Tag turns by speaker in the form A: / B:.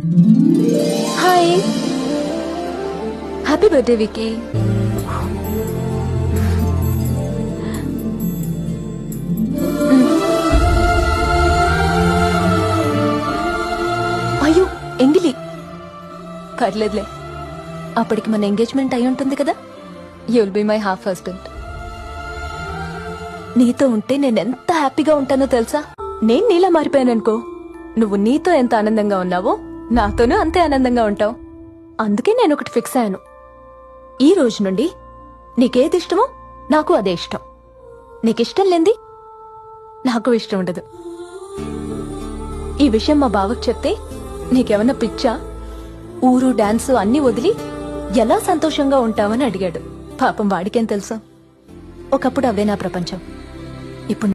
A: Hi, happy birthday wiki. అయ్యో ఎంగిలి, పర్లేదులే, అప్పటికి మన ఎంగేజ్మెంట్ అయి ఉంటుంది కదా. You will be my half husband. నీతో ఉంటే నేను ఎంత హ్యాపీగా ఉంటానో తెలుసా. నేను నీలా మారిపోయాననుకో, నువ్వు నీతో ఎంత ఆనందంగా ఉన్నావో నాతోనూ అంతే ఆనందంగా ఉంటావు. అందుకే నేను ఒకటి ఫిక్స్ అయ్యాను. ఈ రోజు నుండి నీకేది ఇష్టమో నాకు అదే ఇష్టం. నీకిష్టం లేంది నాకు ఇష్టం ఉండదు. ఈ విషయం మా బావకు చెప్తే నీకేమన్నా పిచ్చా, ఊరు డాన్సు అన్నీ వదిలి ఎలా సంతోషంగా ఉంటావని అడిగాడు. పాపం వాడికేం తెలుసు, ఒకప్పుడు అవే నా ప్రపంచం. ఇప్పుడు